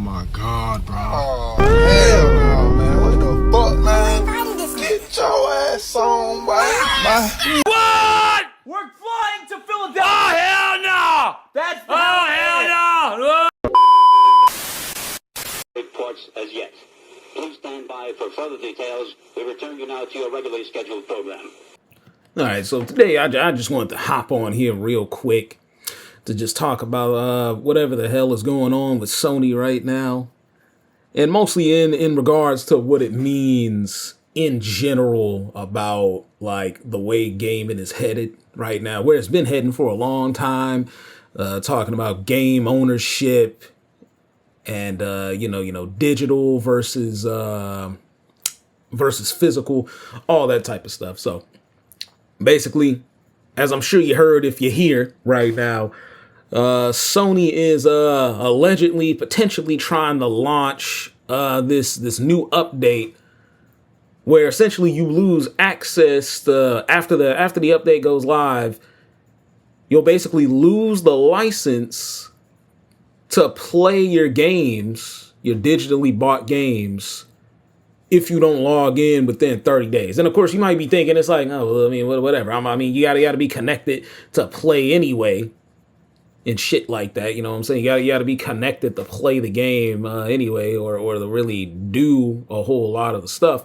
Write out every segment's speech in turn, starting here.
my god, bro. Oh, hell no, man. What the fuck, man? Get your ass on, boy. What? We're flying to Philadelphia. Oh, hell no! That's hell no! Reports as yet. Please stand by for further details. We return you now to your regularly scheduled program. All right, so today I just wanted to hop on here real quick to just talk about whatever the hell is going on with Sony right now, and mostly in regards to what it means in general about like the way gaming is headed right now, where it's been heading for a long time. Talking about game ownership and digital versus physical, all that type of stuff. So basically, as I'm sure you heard if you're here right now, Sony is allegedly potentially trying to launch this new update where essentially you lose access to, after the update goes live, you'll basically lose the license to play your games, your digitally bought games, if you don't log in within 30 days. And of course, you might be thinking, it's like, oh, well, I mean, whatever. I mean, you gotta be connected to play anyway and shit like that. You know what I'm saying? You gotta be connected to play the game anyway, or to really do a whole lot of the stuff,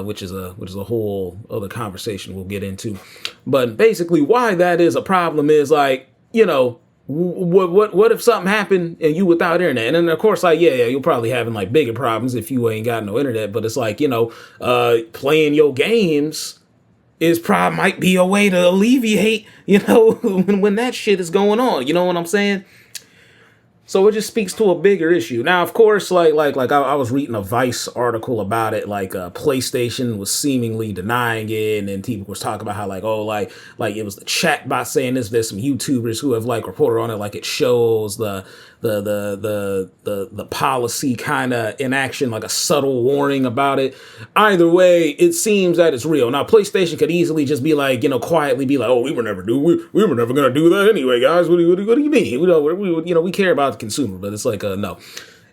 which is a whole other conversation we'll get into. But basically, why that is a problem is like, what if something happened and you without internet? And then of course, like, yeah, you're probably having like bigger problems if you ain't got no internet. But it's like, playing your games might be a way to alleviate, when that shit is going on. You know what I'm saying? So it just speaks to a bigger issue. Now, of course, like I was reading a Vice article about it, like PlayStation was seemingly denying it, and then people was talking about how like it was the chatbot saying this. There's some YouTubers who have like reported on it, like it shows the policy kind of in action, like a subtle warning about it. Either way, it seems that it's real. Now, PlayStation could easily just be like, quietly be like, oh, we were never gonna do that anyway, guys. What do you mean? We care about the consumer, but it's like, no.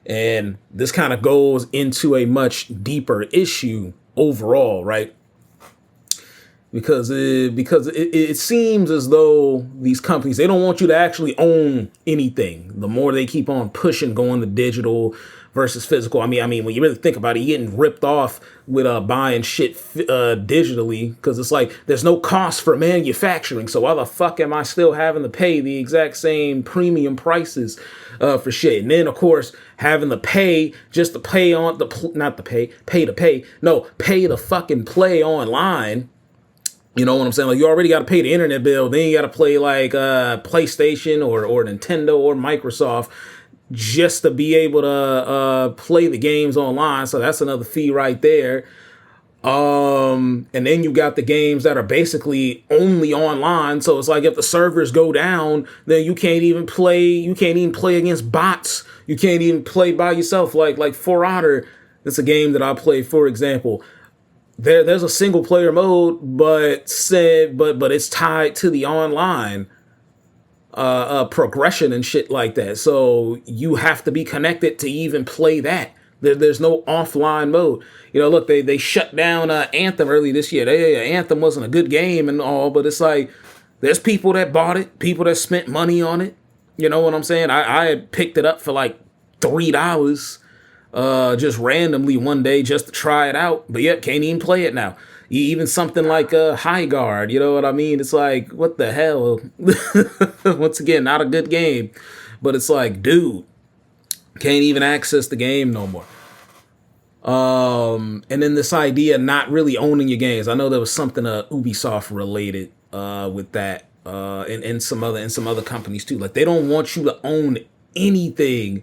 And this kind of goes into a much deeper issue overall, right? Because it seems as though these companies, they don't want you to actually own anything. The more they keep on pushing, going to digital versus physical. I mean, when you really think about it, you're getting ripped off with buying shit digitally, because it's like there's no cost for manufacturing. So why the fuck am I still having to pay the exact same premium prices for shit? And then of course having to pay just to pay on pay to fucking play online. You know what I'm saying? Like, you already got to pay the internet bill. Then you got to play like PlayStation or Nintendo or Microsoft just to be able to play the games online. So that's another fee right there. And then you got the games that are basically only online. So it's like if the servers go down, then you can't even play against bots. You can't even play by yourself. Like For Honor, it's a game that I play, for example. There's a single player mode, but it's tied to the online progression and shit like that. So you have to be connected to even play that. There's no offline mode. Look, they shut down Anthem early this year. Anthem wasn't a good game and all, but it's like there's people that bought it, people that spent money on it. You know what I'm saying? I had picked it up for like $3. Just randomly one day just to try it out, but yet can't even play it now. Even something like High Guard, you know what I mean? It's like, what the hell? Once again, not a good game, but it's like, dude, can't even access the game no more. And then this idea of not really owning your games. I know there was something Ubisoft related with that, and some other companies too. Like, they don't want you to own anything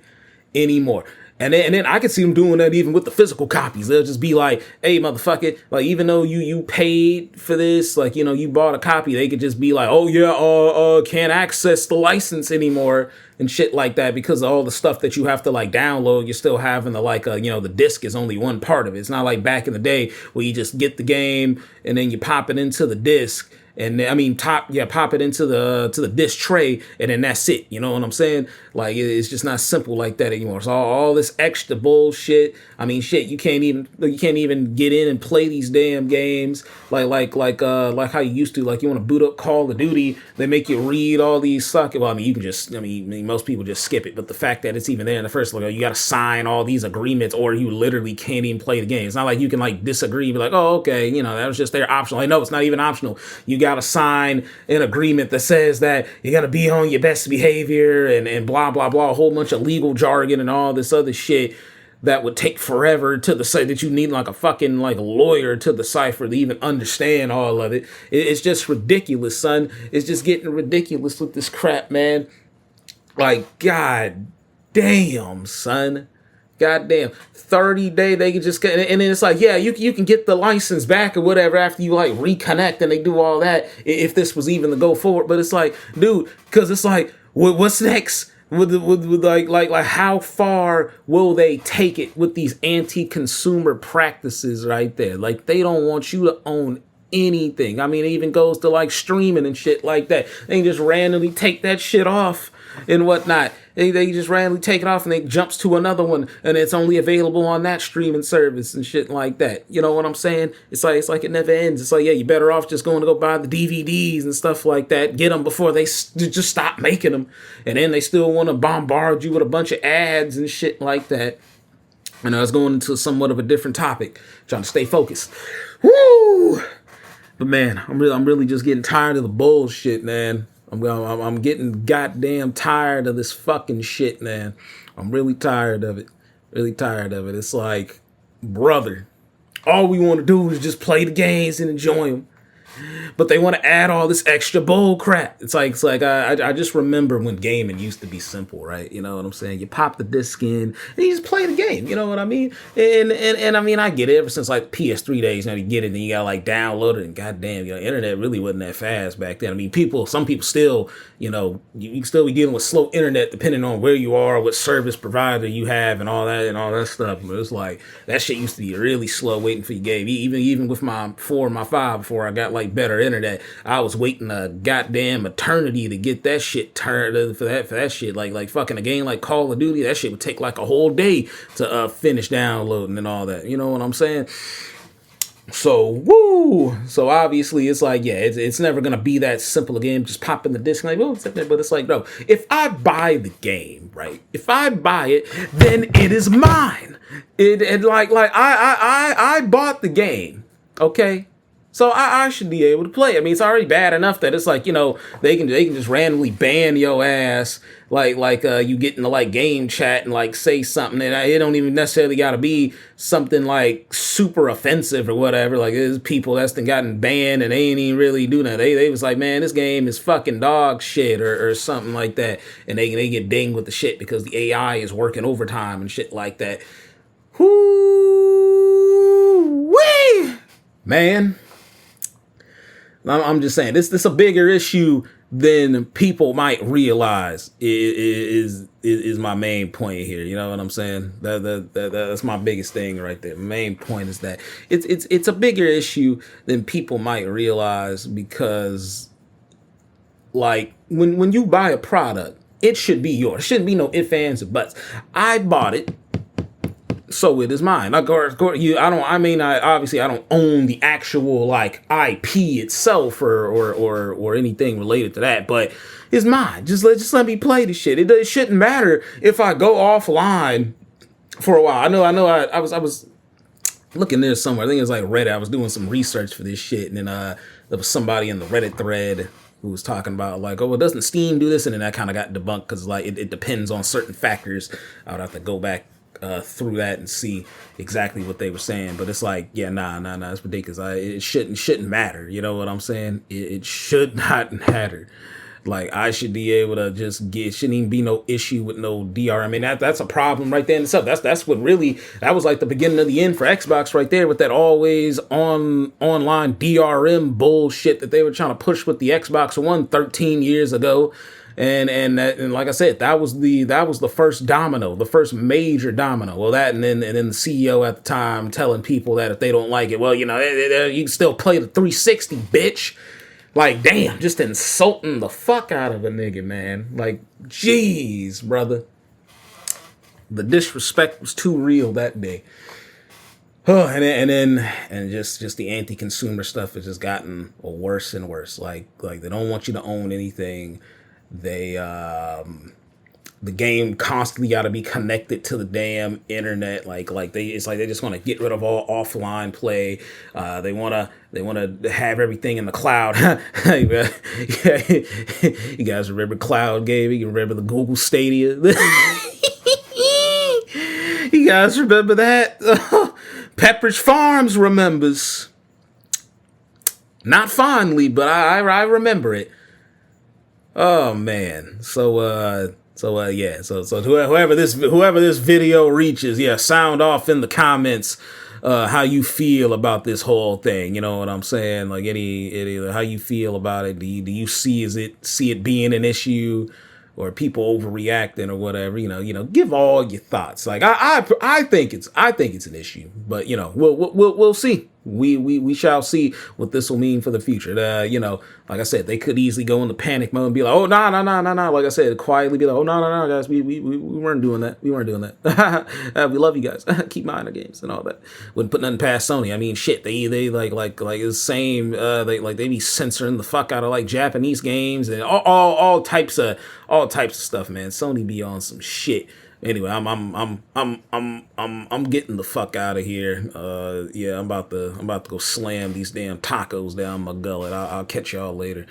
anymore. And then I can see them doing that even with the physical copies. They'll just be like, hey, motherfucker, like, even though you paid for this, like, you bought a copy, they could just be like, oh yeah, can't access the license anymore and shit like that, because of all the stuff that you have to like download. You're still having to like, the disc is only one part of it. It's not like back in the day where you just get the game and then you pop it into the disc and I mean pop it into the disc tray, and then that's it. You know what I'm saying? Like it's just not simple like that anymore. So all this extra bullshit. I mean, shit, you can't even get in and play these damn games like how you used to. Like you want to boot up Call of Duty, they make you read all these Well, I mean, you can just, I mean, most people just skip it. But the fact that it's even there in the first place, you got to sign all these agreements, or you literally can't even play the game. It's not like you can like disagree, be like, oh, okay, you know, that was just their optional. Like, no, it's not even optional. You got to sign an agreement that says that you're gonna be on your best behavior and blah blah blah, a whole bunch of legal jargon and all this other shit that would take forever to say that you need like a fucking like lawyer to decipher to even understand all of it. It's just ridiculous, son. It's just getting ridiculous with this crap, man. Like, god damn, son. God damn. 30 day they can just, and then it's like, yeah, you can get the license back or whatever after you like reconnect and they do all that, if this was even to go forward. But it's like, dude, because it's like, what's next? With like how far will they take it with these anti-consumer practices right there? Like they don't want you to own anything. I mean, it even goes to like streaming and shit like that. They can just randomly take that shit off and whatnot. They just randomly take it off and they jumps to another one and it's only available on that streaming service and shit like that. You know what I'm saying? It's like it never ends. It's like, yeah, you're better off just going to go buy the DVDs and stuff like that. Get them before they just stop making them. And then they still want to bombard you with a bunch of ads and shit like that. And I was going into somewhat of a different topic, trying to stay focused. Woo! But man, I'm really just getting tired of the bullshit, man. I'm getting goddamn tired of this fucking shit, man. I'm really tired of it. Really tired of it. It's like, brother, all we want to do is just play the games and enjoy them. But they want to add all this extra bull crap. It's like I just remember when gaming used to be simple, right? You know what I'm saying? You pop the disc in and you just play the game. You know what I mean? And I mean, I get it. Ever since like PS3 days, now you get it, and you gotta like download it. And goddamn, internet really wasn't that fast back then. I mean, some people still, you can still be dealing with slow internet depending on where you are, what service provider you have, and all that stuff. But it's like that shit used to be really slow waiting for your game. Even with my 4 and my 5 before I got like better internet, I was waiting a goddamn eternity to get that shit turned for that shit. Like fucking a game like Call of Duty, that shit would take like a whole day to finish downloading and all that. You know what I'm saying? So so obviously it's like, yeah, it's never gonna be that simple again. Just popping the disc like, but it's like, no, if I buy the game, right? If I buy it, then it is mine. I bought the game, okay? So I should be able to play. I mean, it's already bad enough that it's like, they can just randomly ban your ass, like you get into like game chat and like say something, and it don't even necessarily got to be something like super offensive or whatever. Like there's people that's gotten banned and they ain't even really do that. They was like, man, this game is fucking dog shit or something like that, and they get dinged with the shit because the AI is working overtime and shit like that. Whoo-wee! Man. I'm just saying this a bigger issue than people might realize is my main point here. You know what I'm saying? That's my biggest thing right there. Main point is that it's a bigger issue than people might realize, because like when you buy a product, it should be yours. It shouldn't be no ifs, ands, or buts. I bought it, so it is mine. I obviously I don't own the actual like IP itself or anything related to that, but it's mine. Just let me play the shit. It shouldn't matter if I go offline for a while. I was looking there somewhere. I think it was like Reddit. I was doing some research for this shit, and then there was somebody in the Reddit thread who was talking about like, oh, well, doesn't Steam do this? And then that kind of got debunked because like it depends on certain factors. I would have to go back through that and see exactly what they were saying, but it's like, yeah, nah, it's ridiculous. It shouldn't matter. You know what I'm saying? It should not matter. Like I should be able to just shouldn't even be no issue with no DRM. I mean, that's a problem right there in itself. That was like the beginning of the end for Xbox right there, with that always online DRM bullshit that they were trying to push with the Xbox One 13 years ago. And like I said, that was the first domino, the first major domino. Well, that and then the CEO at the time telling people that if they don't like it, well, you can still play the 360, bitch. Like, damn, just insulting the fuck out of a nigga, man. Like, jeez, brother. The disrespect was too real that day. Oh, and just the anti-consumer stuff has just gotten worse and worse. Like they don't want you to own anything. They the game constantly got to be connected to the damn internet. It's like they just want to get rid of all offline play. They want to have everything in the cloud. You guys remember cloud gaming? You remember the Google Stadia? You guys remember that? Pepperidge Farms remembers. Not fondly, but I remember it. Oh man. So whoever this video reaches, yeah, sound off in the comments how you feel about this whole thing. You know what I'm saying? Like any how you feel about it. Do you see it being an issue, or people overreacting or whatever? You know, give all your thoughts. Like I think it's an issue, but you know, we'll see. We shall see what this will mean for the future. You know, like I said, they could easily go into panic mode and be like, oh, no. Like I said, quietly be like, oh, no, guys, we weren't doing that. We weren't doing that. We love you guys. Keep buying the games and all that. Wouldn't put nothing past Sony. I mean, shit, they like the same. They be censoring the fuck out of like Japanese games and all types of stuff, man. Sony be on some shit. Anyway, I'm getting the fuck out of here. Yeah, I'm about to go slam these damn tacos down my gullet. I'll catch y'all later.